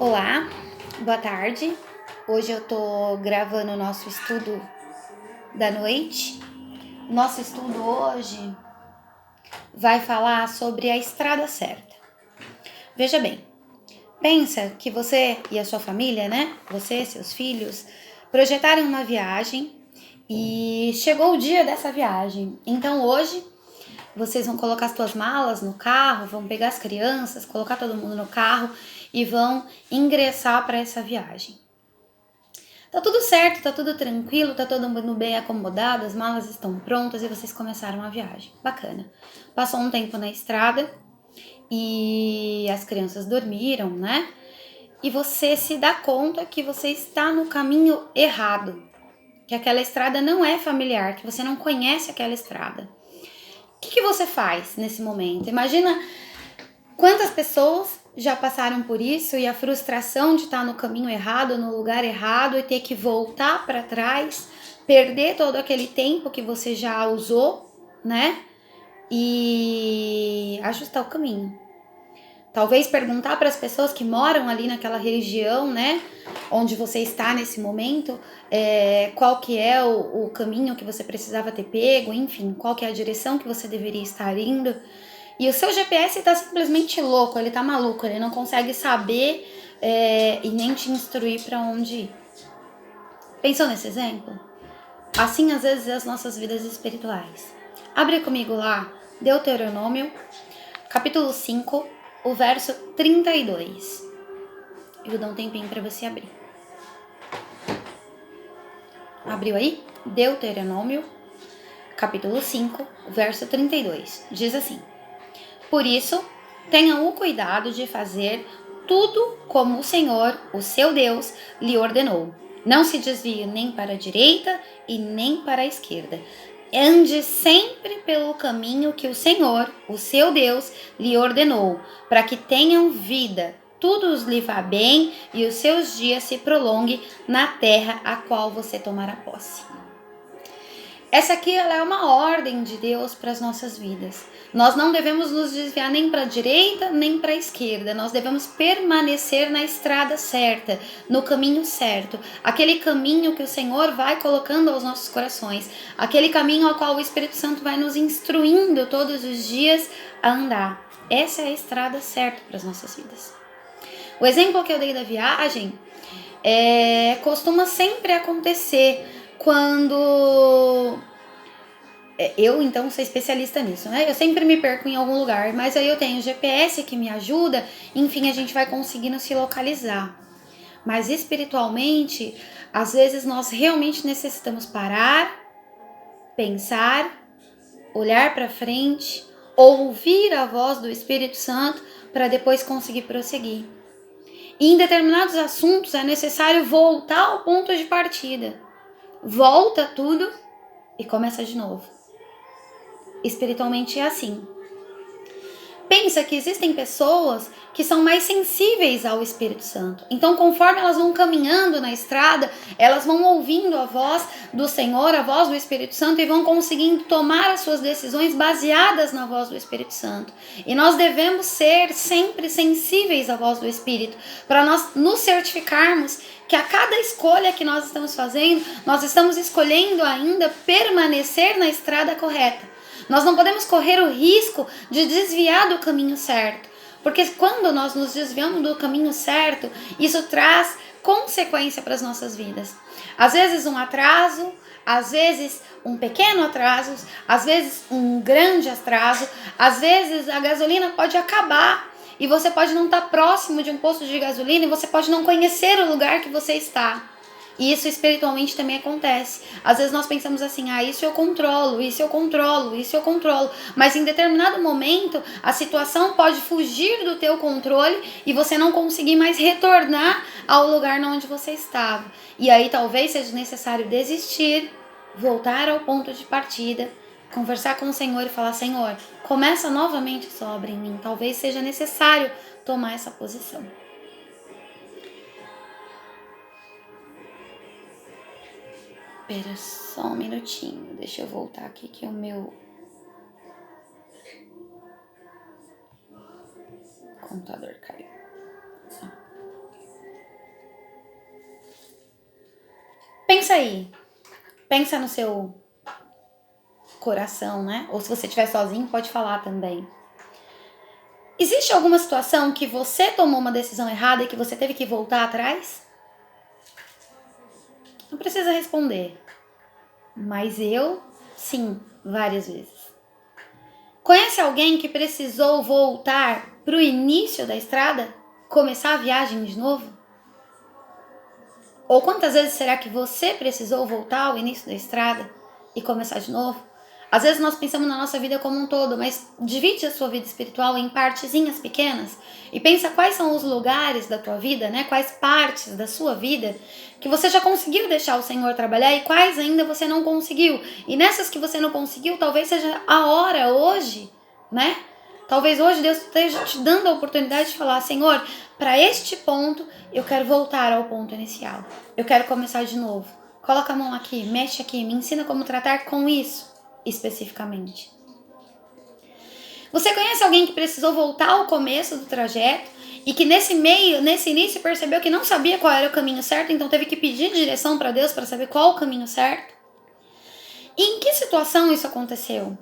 Olá, boa tarde. Hoje eu tô gravando o nosso estudo da noite. Nosso estudo hoje vai falar sobre a estrada certa. Veja bem, pensa que você e a sua família, né? Você, seus filhos, projetaram uma viagem e chegou o dia dessa viagem. Então hoje vocês vão colocar as suas malas no carro, vão pegar as crianças, colocar todo mundo no carro e vão ingressar para essa viagem. Tá tudo certo, tá tudo tranquilo, tá todo mundo bem acomodado, as malas estão prontas e vocês começaram a viagem. Bacana. Passou um tempo na estrada e as crianças dormiram, né? E você se dá conta que você está no caminho errado, que aquela estrada não é familiar, que você não conhece aquela estrada. O que você faz nesse momento? Imagina quantas pessoas já passaram por isso e a frustração de estar no caminho errado, no lugar errado e ter que voltar para trás, perder todo aquele tempo que você já usou, né? E ajustar o caminho. Talvez perguntar para as pessoas que moram ali naquela região, né? Onde você está nesse momento, qual que é o caminho que você precisava ter pego, enfim, qual que é a direção que você deveria estar indo. E o seu GPS tá simplesmente louco, ele tá maluco, ele não consegue saber e nem te instruir para onde ir. Pensou nesse exemplo? Assim, às vezes, é as nossas vidas espirituais. Abre comigo lá, Deuteronômio, capítulo 5, o verso 32. Eu vou dar um tempinho para você abrir. Abriu aí? Deuteronômio, capítulo 5, verso 32. Diz assim: Por isso, tenham o cuidado de fazer tudo como o Senhor, o seu Deus, lhe ordenou. Não se desvie nem para a direita e nem para a esquerda. Ande sempre pelo caminho que o Senhor, o seu Deus, lhe ordenou, para que tenham vida, tudo lhe vá bem e os seus dias se prolonguem na terra a qual você tomará posse. Essa aqui ela é uma ordem de Deus para as nossas vidas. Nós não devemos nos desviar nem para a direita nem para a esquerda. Nós devemos permanecer na estrada certa, no caminho certo. Aquele caminho que o Senhor vai colocando aos nossos corações. Aquele caminho ao qual o Espírito Santo vai nos instruindo todos os dias a andar. Essa é a estrada certa para as nossas vidas. O exemplo que eu dei da viagem costuma sempre acontecer quando eu então sou especialista nisso, né? Eu sempre me perco em algum lugar, mas aí eu tenho GPS que me ajuda, enfim, a gente vai conseguindo se localizar. Mas espiritualmente, às vezes nós realmente necessitamos parar, pensar, olhar para frente, ouvir a voz do Espírito Santo para depois conseguir prosseguir. E em determinados assuntos é necessário voltar ao ponto de partida. Volta tudo e começa de novo. Espiritualmente é assim. Pensa que existem pessoas que são mais sensíveis ao Espírito Santo. Então, conforme elas vão caminhando na estrada, elas vão ouvindo a voz do Senhor, a voz do Espírito Santo e vão conseguindo tomar as suas decisões baseadas na voz do Espírito Santo. E nós devemos ser sempre sensíveis à voz do Espírito, para nós nos certificarmos que a cada escolha que nós estamos fazendo, nós estamos escolhendo ainda permanecer na estrada correta. Nós não podemos correr o risco de desviar do caminho certo, porque quando nós nos desviamos do caminho certo, isso traz consequência para as nossas vidas. Às vezes um atraso, às vezes um pequeno atraso, às vezes um grande atraso, às vezes a gasolina pode acabar e você pode não estar próximo de um posto de gasolina e você pode não conhecer o lugar que você está. E isso espiritualmente também acontece. Às vezes nós pensamos assim, isso eu controlo, isso eu controlo, isso eu controlo. Mas em determinado momento, a situação pode fugir do teu controle e você não conseguir mais retornar ao lugar onde você estava. E aí talvez seja necessário desistir, voltar ao ponto de partida, conversar com o Senhor e falar, Senhor, começa novamente a sua obra em mim. Talvez seja necessário tomar essa posição. Espera só um minutinho, deixa eu voltar aqui que o meu computador caiu. Pensa aí. Pensa no seu coração, né? Ou se você estiver sozinho, pode falar também. Existe alguma situação que você tomou uma decisão errada e que você teve que voltar atrás? Não precisa responder. Mas eu, sim, várias vezes. Conhece alguém que precisou voltar para o início da estrada? Começar a viagem de novo? Ou quantas vezes será que você precisou voltar ao início da estrada e começar de novo? Às vezes nós pensamos na nossa vida como um todo, mas divide a sua vida espiritual em partezinhas pequenas e pensa quais são os lugares da tua vida, né? Quais partes da sua vida que você já conseguiu deixar o Senhor trabalhar e quais ainda você não conseguiu. E nessas que você não conseguiu, talvez seja a hora hoje, né? Talvez hoje Deus esteja te dando a oportunidade de falar, Senhor, para este ponto eu quero voltar ao ponto inicial. Eu quero começar de novo. Coloca a mão aqui, mexe aqui, me ensina como tratar com isso especificamente. Você conhece alguém que precisou voltar ao começo do trajeto e que nesse início percebeu que não sabia qual era o caminho certo, então teve que pedir direção para Deus para saber qual o caminho certo? E em que situação isso aconteceu?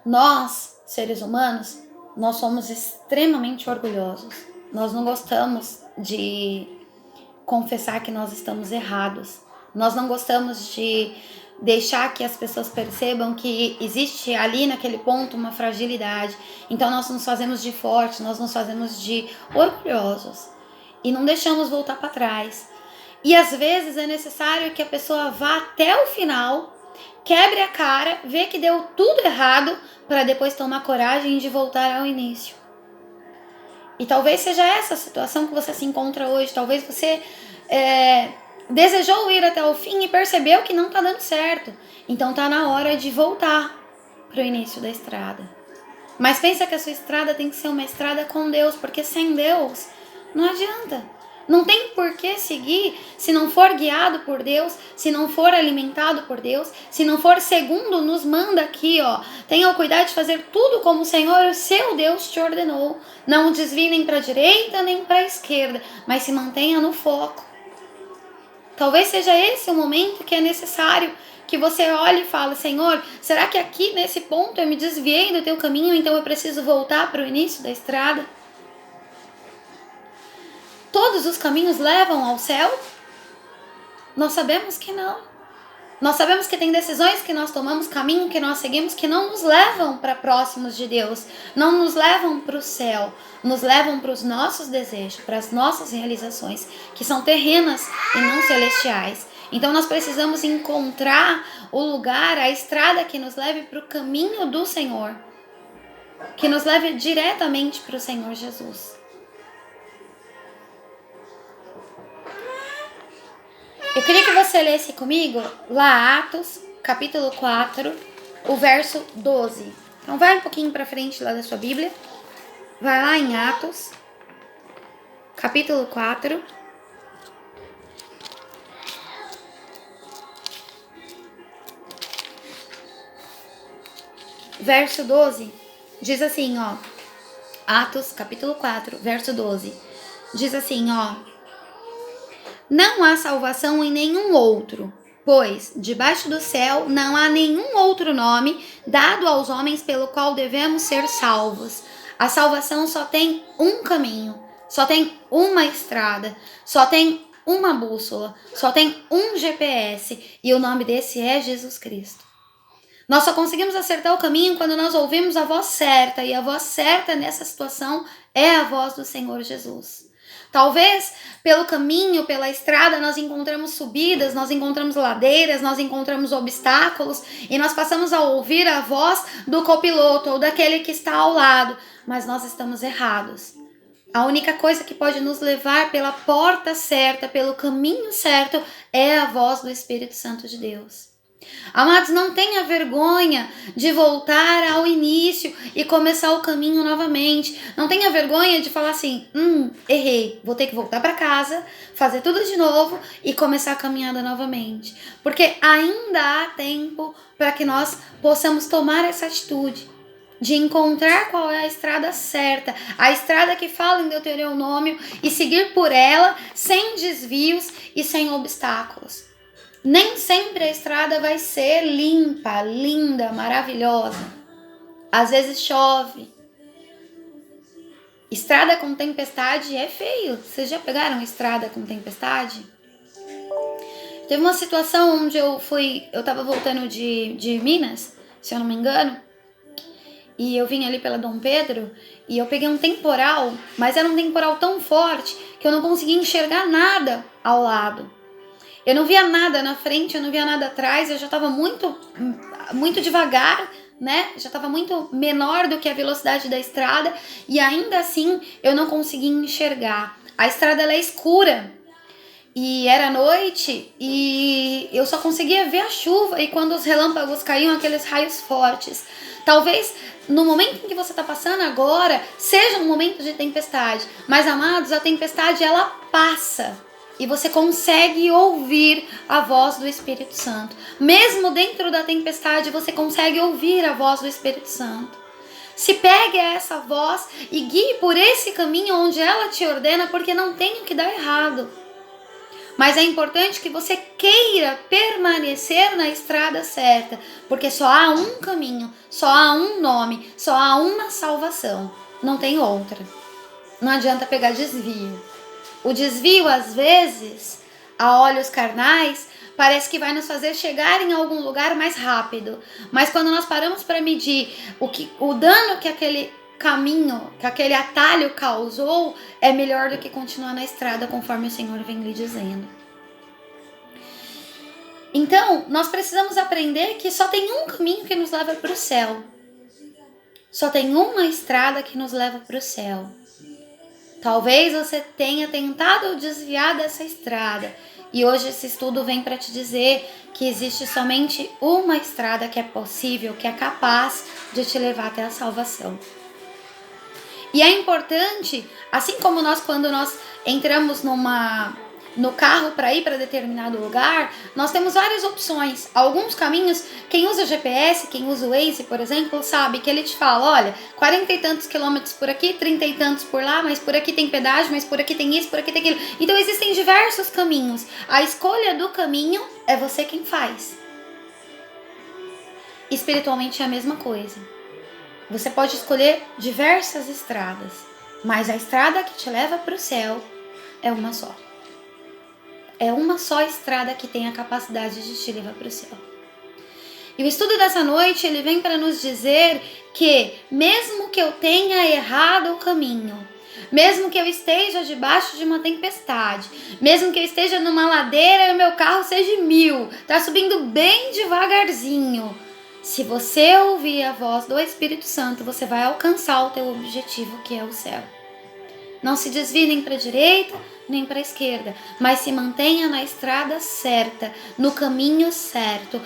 Nós, seres humanos, nós somos extremamente orgulhosos. Nós não gostamos de confessar que nós estamos errados. Nós não gostamos de deixar que as pessoas percebam que existe ali naquele ponto uma fragilidade. Então nós nos fazemos de fortes, nós nos fazemos de orgulhosos e não deixamos voltar para trás. E às vezes é necessário que a pessoa vá até o final, quebre a cara, vê que deu tudo errado para depois tomar coragem de voltar ao início. E talvez seja essa a situação que você se encontra hoje. Talvez você desejou ir até o fim e percebeu que não está dando certo. Então está na hora de voltar para o início da estrada. Mas pensa que a sua estrada tem que ser uma estrada com Deus, porque sem Deus não adianta. Não tem por que seguir se não for guiado por Deus, se não for alimentado por Deus, se não for segundo nos manda aqui, ó. Tenha o cuidado de fazer tudo como o Senhor, o seu Deus, te ordenou. Não desvie nem para a direita nem para a esquerda, mas se mantenha no foco. Talvez seja esse o momento que é necessário que você olhe e fale, Senhor, será que aqui nesse ponto eu me desviei do teu caminho, então eu preciso voltar para o início da estrada? Todos os caminhos levam ao céu? Nós sabemos que não. Nós sabemos que tem decisões que nós tomamos, caminho que nós seguimos, que não nos levam para próximos de Deus, não nos levam para o céu, nos levam para os nossos desejos, para as nossas realizações, que são terrenas e não celestiais. Então nós precisamos encontrar o lugar, a estrada que nos leve para o caminho do Senhor, que nos leve diretamente para o Senhor Jesus. Eu queria que você lesse comigo lá Atos, capítulo 4, o verso 12. Então vai um pouquinho para frente lá da sua Bíblia. Vai lá em Atos, capítulo 4. Verso 12. Diz assim, ó. Atos, capítulo 4, verso 12. Diz assim, ó. Não há salvação em nenhum outro, pois debaixo do céu não há nenhum outro nome dado aos homens pelo qual devemos ser salvos. A salvação só tem um caminho, só tem uma estrada, só tem uma bússola, só tem um GPS e o nome desse é Jesus Cristo. Nós só conseguimos acertar o caminho quando nós ouvimos a voz certa, e a voz certa nessa situação é a voz do Senhor Jesus. Talvez pelo caminho, pela estrada, nós encontramos subidas, nós encontramos ladeiras, nós encontramos obstáculos e nós passamos a ouvir a voz do copiloto ou daquele que está ao lado, mas nós estamos errados. A única coisa que pode nos levar pela porta certa, pelo caminho certo, é a voz do Espírito Santo de Deus. Amados, não tenha vergonha de voltar ao início e começar o caminho novamente. Não tenha vergonha de falar assim, errei, vou ter que voltar para casa, fazer tudo de novo e começar a caminhada novamente. Porque ainda há tempo para que nós possamos tomar essa atitude de encontrar qual é a estrada certa, a estrada que fala em Deuteronômio, e seguir por ela sem desvios e sem obstáculos. Nem sempre a estrada vai ser limpa, linda, maravilhosa. Às vezes chove. Estrada com tempestade é feio. Vocês já pegaram estrada com tempestade? Teve uma situação onde eu tava voltando de Minas, se eu não me engano, e eu vim ali pela Dom Pedro, e eu peguei um temporal, mas era um temporal tão forte que eu não conseguia enxergar nada ao lado. Eu não via nada na frente, eu não via nada atrás, eu já tava muito devagar, né? Já tava muito menor do que a velocidade da estrada, e ainda assim eu não conseguia enxergar. A estrada ela é escura. E era noite e eu só conseguia ver a chuva e quando os relâmpagos caíam, aqueles raios fortes. Talvez no momento em que você está passando agora seja um momento de tempestade, mas amados, a tempestade ela passa e você consegue ouvir a voz do Espírito Santo. Mesmo dentro da tempestade você consegue ouvir a voz do Espírito Santo. Se pegue a essa voz e guie por esse caminho onde ela te ordena, porque não tem o que dar errado. Mas é importante que você queira permanecer na estrada certa, porque só há um caminho, só há um nome, só há uma salvação, não tem outra. Não adianta pegar desvio. O desvio, às vezes, a olhos carnais, parece que vai nos fazer chegar em algum lugar mais rápido. Mas quando nós paramos para medir o dano que aquele caminho, que aquele atalho causou, é melhor do que continuar na estrada, conforme o Senhor vem lhe dizendo. Então, nós precisamos aprender que só tem um caminho que nos leva para o céu. Só tem uma estrada que nos leva para o céu. Talvez você tenha tentado desviar dessa estrada, e hoje esse estudo vem para te dizer que existe somente uma estrada que é possível, que é capaz de te levar até a salvação. E é importante, assim como quando nós entramos no carro para ir para determinado lugar, nós temos várias opções. Alguns caminhos, quem usa GPS, quem usa o Waze, por exemplo, sabe que ele te fala, olha, 40 e tantos quilômetros por aqui, 30 e tantos por lá, mas por aqui tem pedágio, mas por aqui tem isso, por aqui tem aquilo. Então existem diversos caminhos. A escolha do caminho é você quem faz. Espiritualmente é a mesma coisa. Você pode escolher diversas estradas, mas a estrada que te leva para o céu é uma só. É uma só estrada que tem a capacidade de te levar para o céu. E o estudo dessa noite, ele vem para nos dizer que mesmo que eu tenha errado o caminho, mesmo que eu esteja debaixo de uma tempestade, mesmo que eu esteja numa ladeira e o meu carro seja 1000, tá subindo bem devagarzinho, se você ouvir a voz do Espírito Santo, você vai alcançar o teu objetivo, que é o céu. Não se desvie nem para a direita, nem para a esquerda, mas se mantenha na estrada certa, no caminho certo.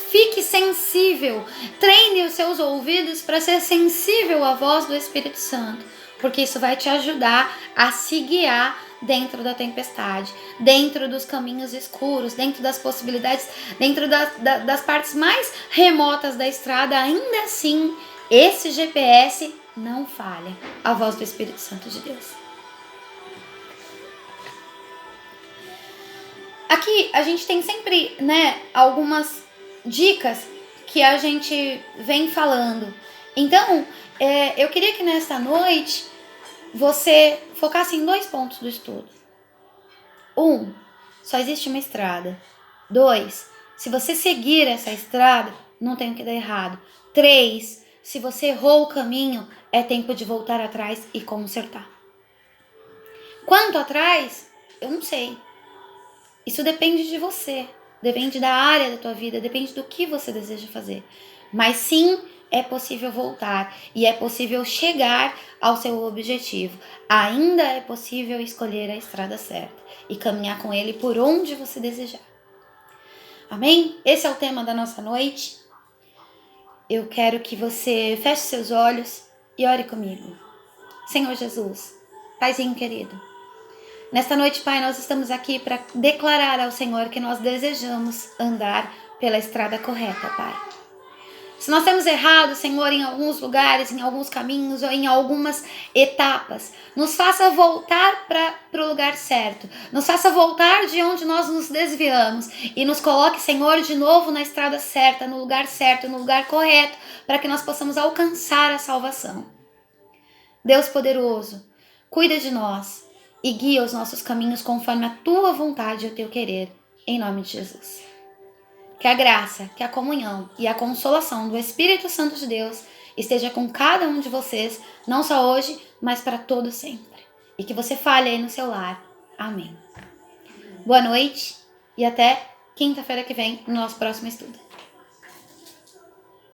Fique sensível, treine os seus ouvidos para ser sensível à voz do Espírito Santo, porque isso vai te ajudar a se guiar dentro da tempestade, dentro dos caminhos escuros, dentro das possibilidades, dentro das partes mais remotas da estrada. Ainda assim, esse GPS não falha, a voz do Espírito Santo de Deus. Aqui a gente tem sempre, algumas dicas que a gente vem falando. Então, eu queria que nessa noite você focasse em 2 pontos do estudo. 1, só existe uma estrada. 2, se você seguir essa estrada, não tem o que dar errado. 3, se você errou o caminho, é tempo de voltar atrás e consertar. Quanto atrás, eu não sei. Isso depende de você, depende da área da tua vida, depende do que você deseja fazer. Mas sim, é possível voltar e é possível chegar ao seu objetivo. Ainda é possível escolher a estrada certa e caminhar com ele por onde você desejar. Amém? Esse é o tema da nossa noite. Eu quero que você feche seus olhos e ore comigo. Senhor Jesus, Paizinho querido, nesta noite, Pai, nós estamos aqui para declarar ao Senhor que nós desejamos andar pela estrada correta, Pai. Se nós temos errado, Senhor, em alguns lugares, em alguns caminhos ou em algumas etapas, nos faça voltar para o lugar certo. Nos faça voltar de onde nós nos desviamos e nos coloque, Senhor, de novo na estrada certa, no lugar correto, para que nós possamos alcançar a salvação. Deus poderoso, cuida de nós e guia os nossos caminhos conforme a tua vontade e o teu querer, em nome de Jesus. Que a graça, que a comunhão e a consolação do Espírito Santo de Deus esteja com cada um de vocês, não só hoje, mas para todo sempre. E que você fale aí no seu lar. Amém. Boa noite e até quinta-feira que vem no nosso próximo estudo.